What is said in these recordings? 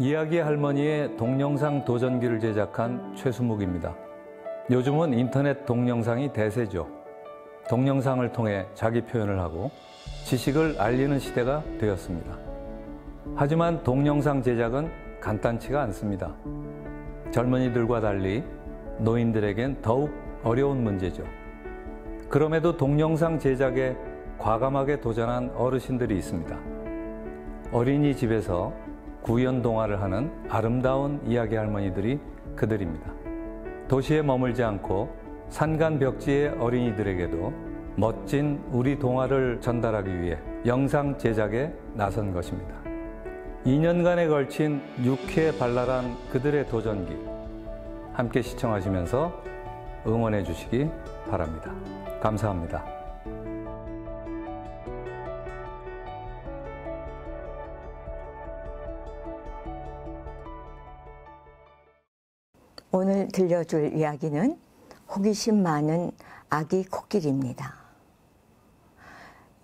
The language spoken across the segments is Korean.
이야기 할머니의 동영상 도전기를 제작한 최수묵입니다. 요즘은 인터넷 동영상이 대세죠. 동영상을 통해 자기 표현을 하고 지식을 알리는 시대가 되었습니다. 하지만 동영상 제작은 간단치가 않습니다. 젊은이들과 달리 노인들에겐 더욱 어려운 문제죠. 그럼에도 동영상 제작에 과감하게 도전한 어르신들이 있습니다. 어린이집에서 구연 동화를 하는 아름다운 이야기 할머니들이 그들입니다. 도시에 머물지 않고 산간벽지의 어린이들에게도 멋진 우리 동화를 전달하기 위해 영상 제작에 나선 것입니다. 2년간에 걸친 유쾌 발랄한 그들의 도전기, 함께 시청하시면서 응원해 주시기 바랍니다. 감사합니다. 오늘 들려줄 이야기는 호기심 많은 아기 코끼리입니다.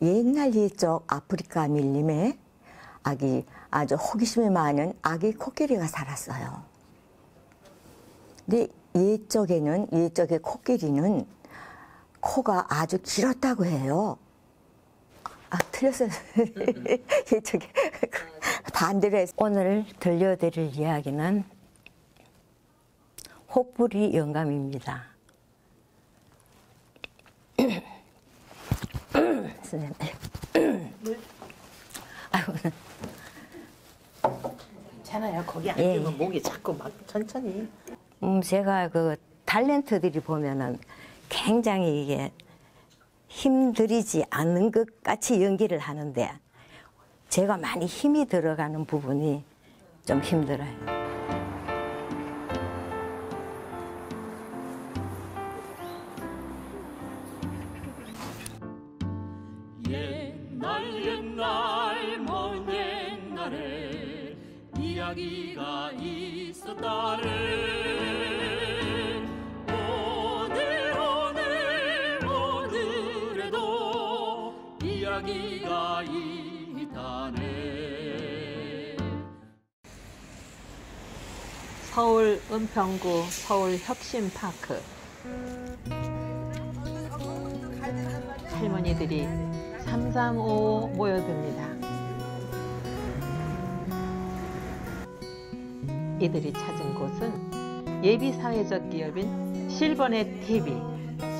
옛날 옛적 아프리카 밀림에 아주 호기심이 많은 아기 코끼리가 살았어요. 근데 옛적의 코끼리는 코가 아주 길었다고 해요. 틀렸어요. 옛적에 반대로 해서. 오늘 들려드릴 이야기는 호뿌리 영감입니다. 선생님. 아이고. 괜찮아요. 거기 앉으면 목이 자꾸 막 천천히. 제가 그 탤런트들이 보면은 굉장히 이게 힘들이지 않는 것 같이 연기를 하는데 제가 많이 힘이 들어가는 부분이 좀 힘들어요. 옛날 먼 옛날에 이야기가 있었다네. 오늘에도 이야기가 있다네. 서울 은평구 서울혁신파크. 할머니들이 삼삼오오 모여듭니다. 이들이 찾은 곳은 예비사회적 기업인 실버넷 TV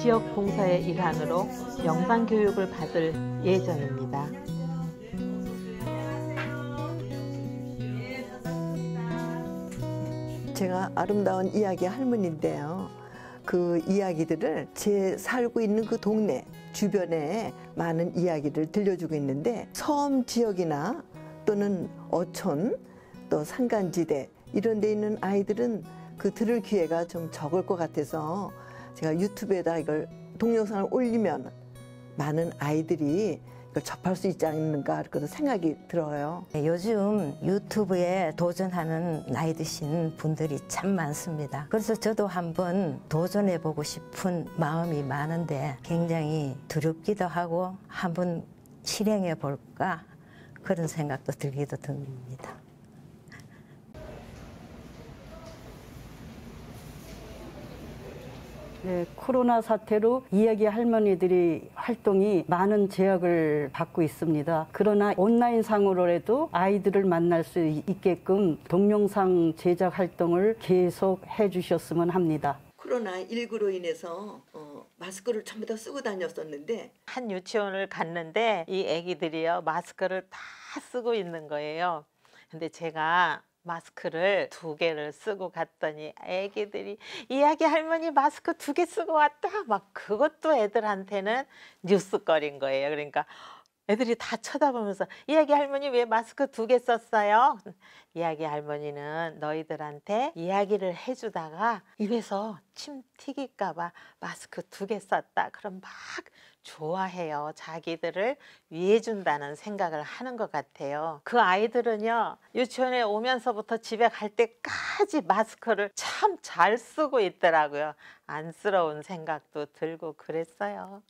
지역 봉사의 일환으로 영상 교육을 받을 예정입니다. 제가 아름다운 이야기 할머니인데요. 그 이야기들을 제 살고 있는 그 동네 주변에 많은 이야기를 들려주고 있는데 섬 지역이나 또는 어촌 또 산간지대 이런 데 있는 아이들은 그 들을 기회가 좀 적을 것 같아서 제가 유튜브에다 이걸 동영상을 올리면 많은 아이들이 이걸 접할 수 있지 않는가 그런 생각이 들어요. 요즘 유튜브에 도전하는 나이 드신 분들이 참 많습니다. 그래서 저도 한번 도전해보고 싶은 마음이 많은데 굉장히 두렵기도 하고 한번 실행해볼까 그런 생각도 들기도 듭니다. 네, 코로나 사태로 이야기 할머니들이 활동이 많은 제약을 받고 있습니다. 그러나 온라인상으로라도 아이들을 만날 수 있게끔 동영상 제작 활동을 계속 해주셨으면 합니다. 코로나19로 인해서 마스크를 전부 다 쓰고 다녔었는데 한 유치원을 갔는데 이 애기들이요 마스크를 다 쓰고 있는 거예요. 근데 제가 마스크를 2개를 쓰고 갔더니 애기들이 이야기 할머니 마스크 2개 쓰고 왔다 막 그것도 애들한테는 뉴스거리인 거예요. 그러니까 애들이 다 쳐다보면서 이야기 할머니 왜 마스크 2개 썼어요? 이야기 할머니는 너희들한테 이야기를 해주다가 입에서 침 튀길까 봐 마스크 2개 썼다. 그럼 막 좋아해요. 자기들을 위해준다는 생각을 하는 것 같아요. 그 아이들은요 유치원에 오면서부터 집에 갈 때까지 마스크를 참 잘 쓰고 있더라고요. 안쓰러운 생각도 들고 그랬어요.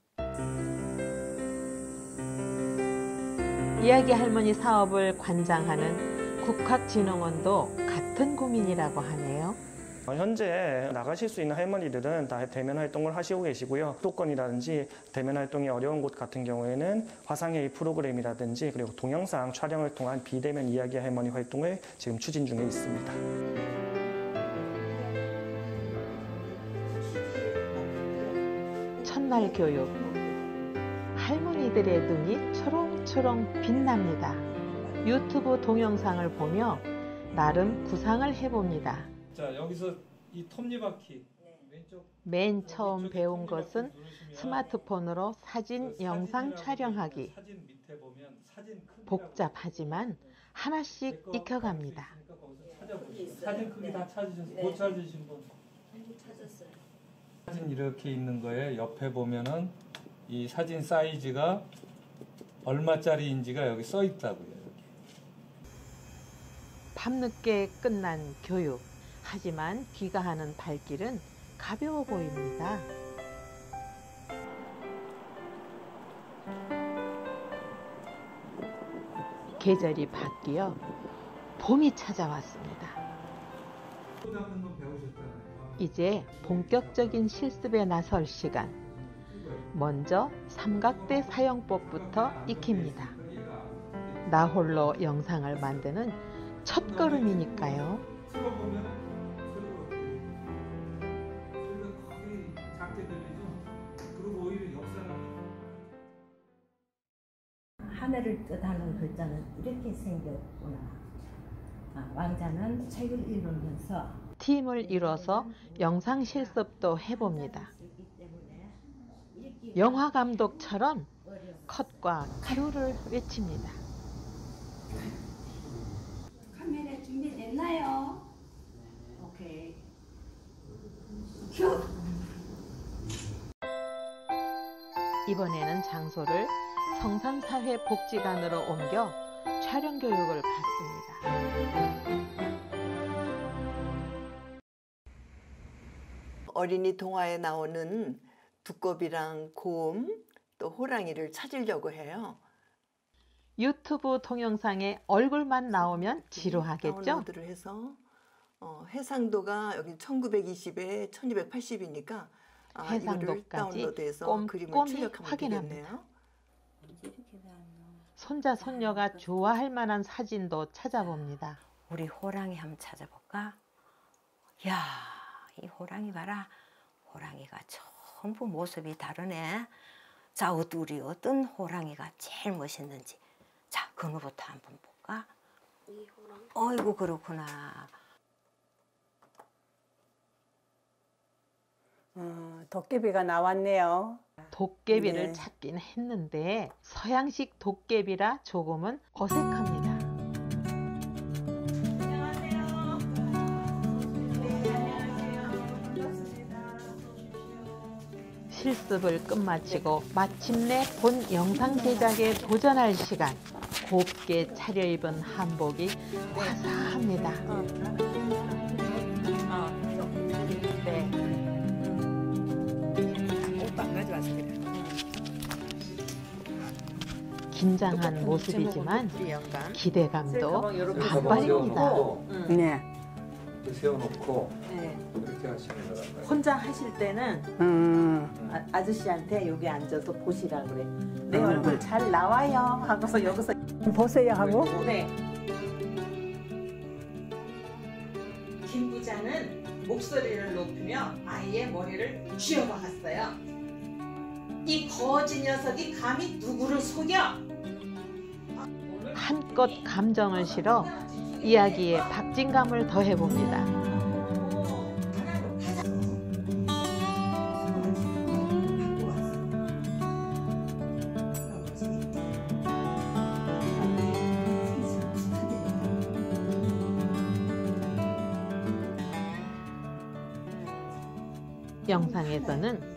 이야기 할머니 사업을 관장하는 국학진흥원도 같은 고민이라고 하네요. 현재 나가실 수 있는 할머니들은 다 대면 활동을 하시고 계시고요. 수도권이라든지 대면 활동이 어려운 곳 같은 경우에는 화상회의 프로그램이라든지 그리고 동영상 촬영을 통한 비대면 이야기 할머니 활동을 지금 추진 중에 있습니다. 첫날 교육. 할머니들의 눈이 초롱초롱 빛납니다. 유튜브 동영상을 보며 나름 구상을 해봅니다. 자, 여기서 이 톱니바퀴 맨 처음 배운 것은 스마트폰으로 사진, 영상 촬영하기. 복잡하지만 하나씩 익혀갑니다. 사진 크기 다 찾으셨어요? 못 찾으신 분? 찾았어요. 사진 이렇게 있는 거에 옆에 보면은 이 사진 사이즈가 얼마짜리인지가 여기 써 있다고요. 밤늦게 끝난 교육. 하지만 귀가하는 발길은 가벼워 보입니다. 계절이 바뀌어 봄이 찾아왔습니다. 이제 본격적인 실습에 나설 시간. 먼저 삼각대 사용법부터 익힙니다. 나 홀로 영상을 만드는 첫걸음이니까요. 하늘을 뜻하는 글자는 이렇게 생겼구나. 왕자는 책을 읽으면서 팀을 이뤄서 영상 실습도 해봅니다. 영화 감독처럼 컷과 큐를 외칩니다. 카메라 준비됐나요? 오케이. 큐! 이번에는 장소를 성산사회복지관으로 옮겨 촬영 교육을 받습니다. 어린이 동화에 나오는 두꺼비랑 곰, 또 호랑이를 찾으려고 해요. 유튜브 동영상에 얼굴만 나오면 지루하겠죠? 다운로드를 해서 해상도가 여기 1920에 1280이니까 이거를 다운로드해서 그림을 꼼꼼히 출력하면 확인합니다. 되겠네요. 손자 손녀가 좋아할 만한 사진도 찾아봅니다. 우리 호랑이 한번 찾아볼까? 야, 이 호랑이 봐라. 호랑이가 전부 모습이 다르네. 자, 우리 어떤 호랑이가 제일 멋있는지. 자, 그거부터 한번 볼까? 어이구, 그렇구나. 도깨비가 나왔네요. 도깨비를 네. 찾긴 했는데 서양식 도깨비라 조금은 어색합니다. 실습을 끝마치고 마침내 본 영상 제작에 도전할 시간. 곱게 차려입은 한복이 화사합니다. 네. 긴장한 모습이지만 기대감도 반반입니다. 네. 세워놓고 네. 이렇게 하시는 거란 혼자 하실 때는 아저씨한테 여기 앉아서 보시라 그래. 내 얼굴 잘 나와요 하고서 여기서 보세요 하고. 네. 김 부장은 목소리를 높이며 아이의 머리를 쥐어박았어요. 이 거지 녀석이 감히 누구를 속여? 한껏 감정을 실어 이야기에 박진감을 더해봅니다. 영상에서는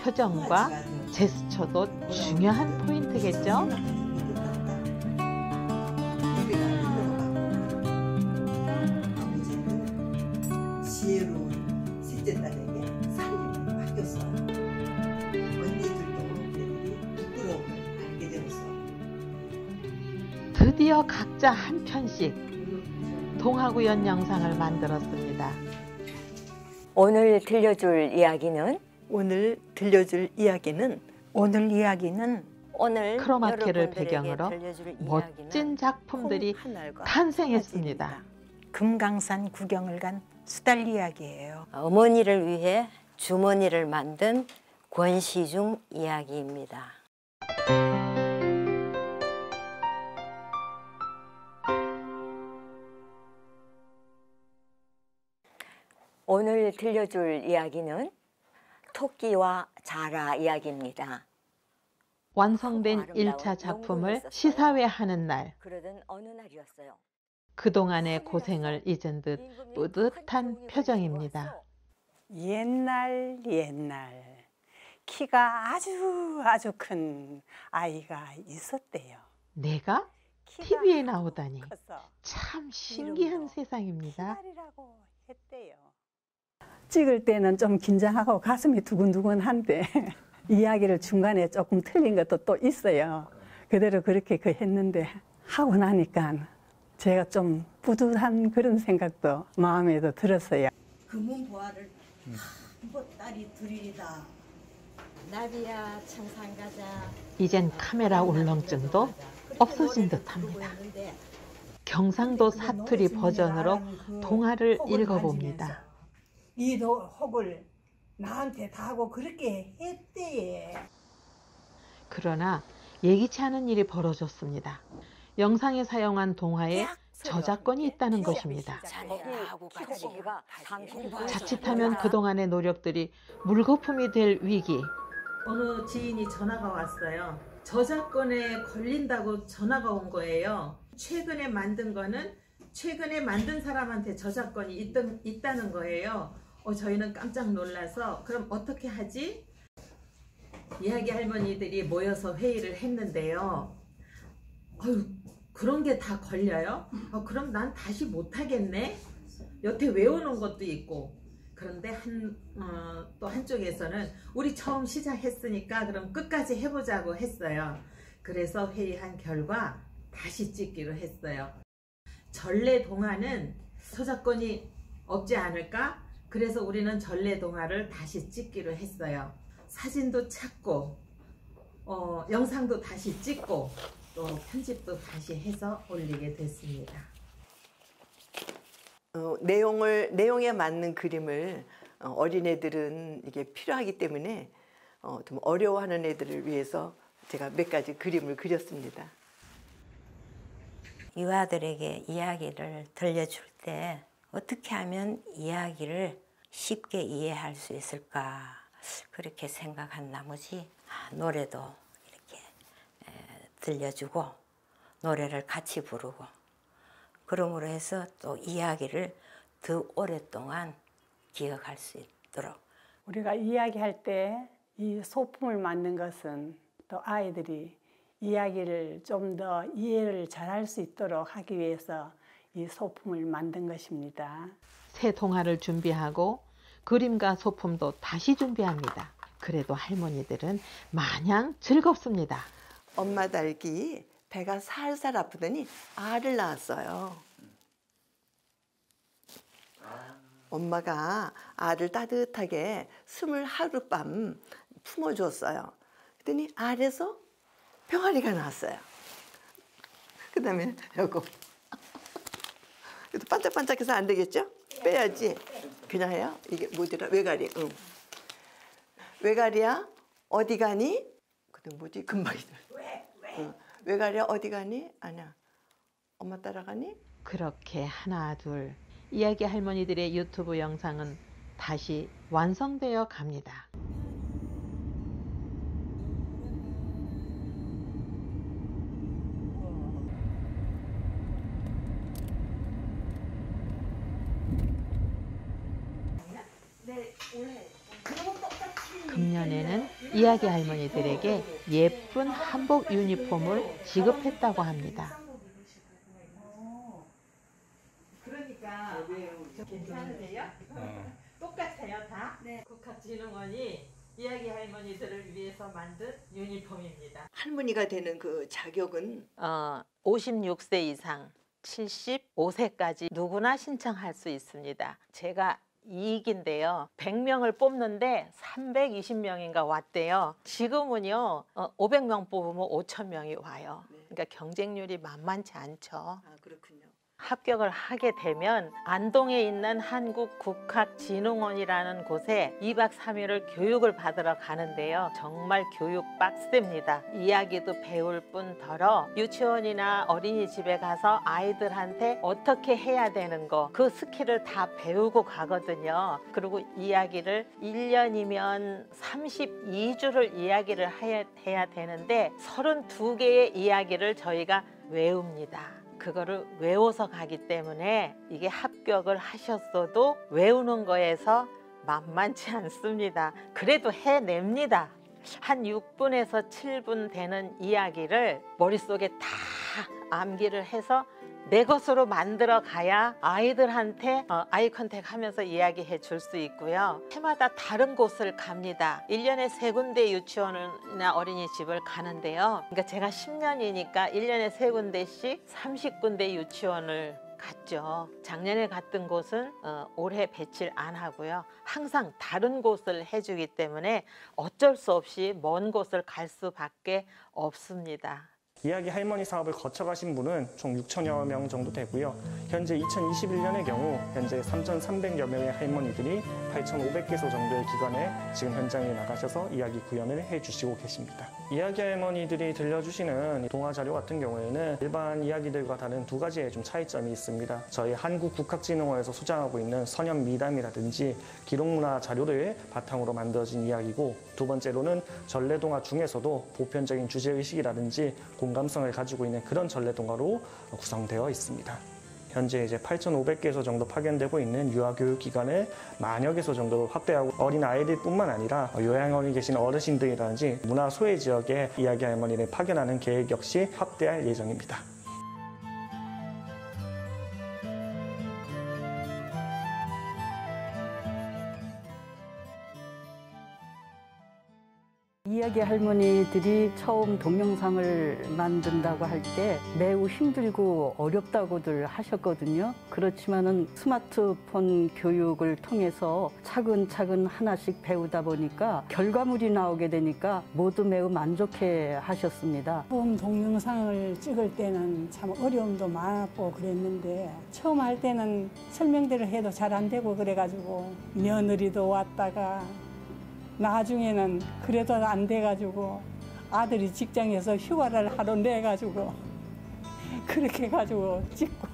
표정과 제스처도 중요한 포인트겠죠? 지혜로운 셋째 딸에게 살림을 맡겼어요. 언니들도 걔들이 부끄러움을 알게 되었어. 드디어 각자 한 편씩 동화구연 영상을 만들었습니다. 오늘 들려줄 이야기는 오늘 크로마키를 여러분들에게 배경으로 들려줄 멋진 작품들이 탄생했습니다. 금강산 구경을 간 수달 이야기예요. 어머니를 위해 주머니를 만든 권시중 이야기입니다. 오늘 들려줄 이야기는 토끼와 자라 이야기입니다. 완성된 1차 작품을 시사회하는 날, 그러던 어느 날이었어요. 그동안의 고생을 잊은 듯 뿌듯한 표정입니다. 옛날 키가 아주 큰 아이가 있었대요. 내가 TV에 나오다니 참 신기한 세상입니다. 했대요. 찍을 때는 좀 긴장하고 가슴이 두근두근한데 이야기를 중간에 조금 틀린 것도 또 있어요. 그대로 그렇게 했는데 하고 나니까 제가 좀 뿌듯한 그런 생각도 마음에도 들었어요. 금은 보화를 딸이 둘이다. 나비야 청산 가자. 이젠 카메라 울렁증도 없어진 듯합니다. 경상도 사투리 버전으로 동화를 읽어봅니다. 이 혹을 나한테 다 하고 그렇게 했대. 그러나 예기치 않은 일이 벌어졌습니다. 영상에 사용한 동화에 저작권이 있다는 것입니다. 자칫하면 그동안의 노력들이 물거품이 될 위기. 어느 지인이 전화가 왔어요. 저작권에 걸린다고 전화가 온 거예요. 최근에 만든 거는 최근에 만든 사람한테 저작권이 있다는 거예요. 저희는 깜짝 놀라서 그럼 어떻게 하지? 이야기 할머니들이 모여서 회의를 했는데요. 그런 게 다 걸려요? 그럼 난 다시 못하겠네? 여태 외워놓은 것도 있고. 그런데 또 한쪽에서는 우리 처음 시작했으니까 그럼 끝까지 해보자고 했어요. 그래서 회의한 결과 다시 찍기로 했어요. 전래 동화는 저작권이 없지 않을까? 그래서 우리는 전래 동화를 다시 찍기로 했어요. 사진도 찾고 영상도 다시 찍고 또 편집도 다시 해서 올리게 됐습니다. 내용에 맞는 그림을 어린애들은 이게 필요하기 때문에 좀 어려워하는 애들을 위해서 제가 몇 가지 그림을 그렸습니다. 유아들에게 이야기를 들려줄 때 어떻게 하면 이야기를 쉽게 이해할 수 있을까 그렇게 생각한 나머지 노래도 이렇게 들려주고 노래를 같이 부르고 그러므로 해서 또 이야기를 더 오랫동안 기억할 수 있도록 우리가 이야기할 때 이 소품을 만든 것은 또 아이들이 이야기를 좀 더 이해를 잘할 수 있도록 하기 위해서 이 소품을 만든 것입니다. 새 동화를 준비하고 그림과 소품도 다시 준비합니다. 그래도 할머니들은 마냥 즐겁습니다. 엄마 닭이 배가 살살 아프더니 알을 낳았어요. 엄마가 알을 따뜻하게 20하룻밤 품어줬어요. 그랬더니 알에서 병아리가 나왔어요. 그 다음에 요거 반짝반짝해서 안 되겠죠? 빼야지. 그냥 해요. 이게 뭐더라? 외가리. 응. 외가리야 어디 가니? 그다음 뭐지? 금방이들. 응. 외가리야 어디 가니? 아니야. 엄마 따라가니? 그렇게 하나 둘 이야기 할머니들의 유튜브 영상은 다시 완성되어 갑니다. 금년에는 이야기 할머니들에게 예쁜 한복 유니폼을 지급했다고 합니다. 그러니까 괜찮으세요? 똑같아요 다? 네. 국가진흥원이 이야기 할머니들을 위해서 만든 유니폼입니다. 할머니가 되는 그 자격은 56세 이상 75세까지 누구나 신청할 수 있습니다. 제가 2기인데요. 100명을 뽑는데 320명인가 왔대요. 지금은요 500명 뽑으면 5,000명이 와요. 그러니까 경쟁률이 만만치 않죠. 아, 그렇군요. 합격을 하게 되면 안동에 있는 한국국학진흥원이라는 곳에 2박 3일을 교육을 받으러 가는데요. 정말 교육 빡셉니다. 이야기도 배울 뿐더러 유치원이나 어린이집에 가서 아이들한테 어떻게 해야 되는 거, 그 스킬을 다 배우고 가거든요. 그리고 이야기를 1년이면 32주를 이야기를 해야 되는데 32개의 이야기를 저희가 외웁니다. 그거를 외워서 가기 때문에 이게 합격을 하셨어도 외우는 거에서 만만치 않습니다. 그래도 해냅니다. 한 6분에서 7분 되는 이야기를 머릿속에 다 암기를 해서 내 것으로 만들어 가야 아이들한테 아이 컨택 하면서 이야기해 줄 수 있고요. 해마다 다른 곳을 갑니다. 1년에 3군데 유치원이나 어린이집을 가는데요. 그러니까 제가 10년이니까 1년에 3군데씩 30군데 유치원을 갔죠. 작년에 갔던 곳은 올해 배치를 안 하고요. 항상 다른 곳을 해주기 때문에 어쩔 수 없이 먼 곳을 갈 수밖에 없습니다. 이야기 할머니 사업을 거쳐가신 분은 총 6천여 명 정도 되고요. 현재 2021년의 경우 현재 3,300여 명의 할머니들이 8,500개소 정도의 기관에 지금 현장에 나가셔서 이야기 구현을 해주시고 계십니다. 이야기 할머니들이 들려주시는 동화 자료 같은 경우에는 일반 이야기들과 다른 두 가지의 좀 차이점이 있습니다. 저희 한국국학진흥원에서 소장하고 있는 선현 미담이라든지 기록문화 자료를 바탕으로 만들어진 이야기고, 두 번째로는 전래동화 중에서도 보편적인 주제의식이라든지 공감성을 가지고 있는 그런 전래동화로 구성되어 있습니다. 현재 이제 8,500개소 정도 파견되고 있는 유아교육기관을 만여 개소 정도로 확대하고, 어린 아이들뿐만 아니라 요양원에 계신 어르신들이라든지 문화 소외 지역에 이야기 할머니를 파견하는 계획 역시 확대할 예정입니다. 이야기 할머니들이 처음 동영상을 만든다고 할 때 매우 힘들고 어렵다고들 하셨거든요. 그렇지만은 스마트폰 교육을 통해서 차근차근 하나씩 배우다 보니까 결과물이 나오게 되니까 모두 매우 만족해 하셨습니다. 처음 동영상을 찍을 때는 참 어려움도 많았고 그랬는데, 처음 할 때는 설명대로 해도 잘 안 되고 그래가지고 며느리도 왔다가 나중에는 그래도 안 돼가지고 아들이 직장에서 휴가를 하러 내가지고 그렇게 해가지고 찍고.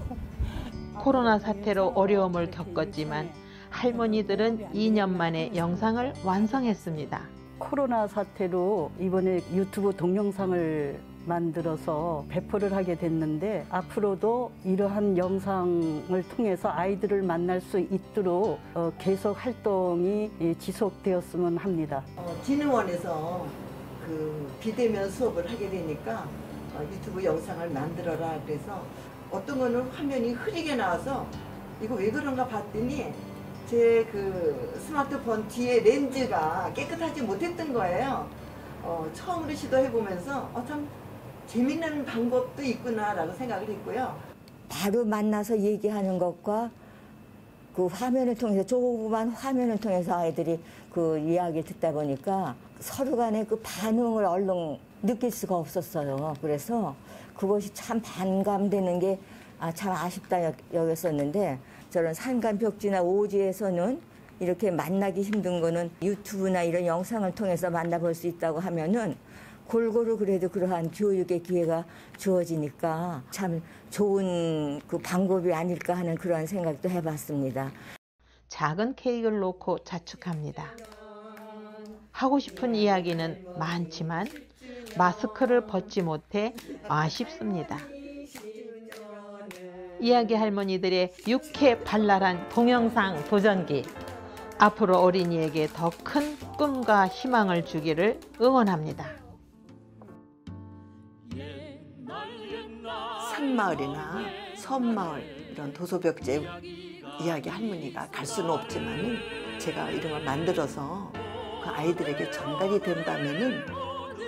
코로나 사태로 어려움을 겪었지만 할머니들은 2년 만에 영상을 완성했습니다. 코로나 사태로 이번에 유튜브 동영상을 만들어서 배포를 하게 됐는데, 앞으로도 이러한 영상을 통해서 아이들을 만날 수 있도록 계속 활동이 지속되었으면 합니다. 진흥원에서 그 비대면 수업을 하게 되니까 유튜브 영상을 만들어라 그래서 어떤 거는 화면이 흐리게 나와서 이거 왜 그런가 봤더니 제 그 스마트폰 뒤에 렌즈가 깨끗하지 못했던 거예요. 처음으로 시도해보면서 참 재밌는 방법도 있구나라고 생각을 했고요. 바로 만나서 얘기하는 것과 그 화면을 통해서, 조그만 화면을 통해서 아이들이 그 이야기를 듣다 보니까 서로 간의 그 반응을 얼른 느낄 수가 없었어요. 그래서 그것이 참 반감되는 게 참 아쉽다 여겼었는데, 저런 산간벽지나 오지에서는 이렇게 만나기 힘든 거는 유튜브나 이런 영상을 통해서 만나볼 수 있다고 하면은 골고루 그래도 그러한 교육의 기회가 주어지니까 참 좋은 그 방법이 아닐까 하는 그런 생각도 해봤습니다. 작은 케이크를 놓고 자축합니다. 하고 싶은 이야기는 많지만 마스크를 벗지 못해 아쉽습니다. 이야기 할머니들의 유쾌 발랄한 동영상 도전기, 앞으로 어린이에게 더 큰 꿈과 희망을 주기를 응원합니다. 산마을이나 섬마을 이런 도소벽제 이야기 할머니가 갈 수는 없지만 제가 이런 걸 만들어서 그 아이들에게 전달이 된다면은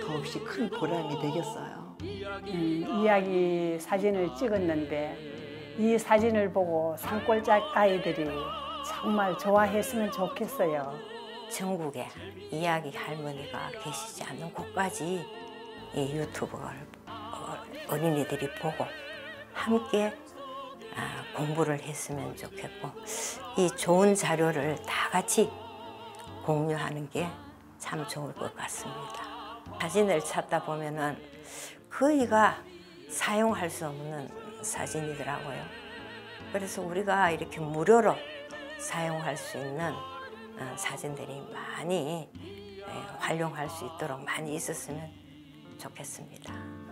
더없이 큰 보람이 되겠어요. 이야기 사진을 찍었는데 이 사진을 보고 산골짝 아이들이 정말 좋아했으면 좋겠어요. 전국에 이야기 할머니가 계시지 않는 곳까지 이 유튜브를 어린이들이 보고 함께 공부를 했으면 좋겠고, 이 좋은 자료를 다 같이 공유하는 게 참 좋을 것 같습니다. 사진을 찾다 보면은 거의가 사용할 수 없는 사진이더라고요. 그래서 우리가 이렇게 무료로 사용할 수 있는 사진들이 많이 활용할 수 있도록 많이 있었으면 좋겠습니다.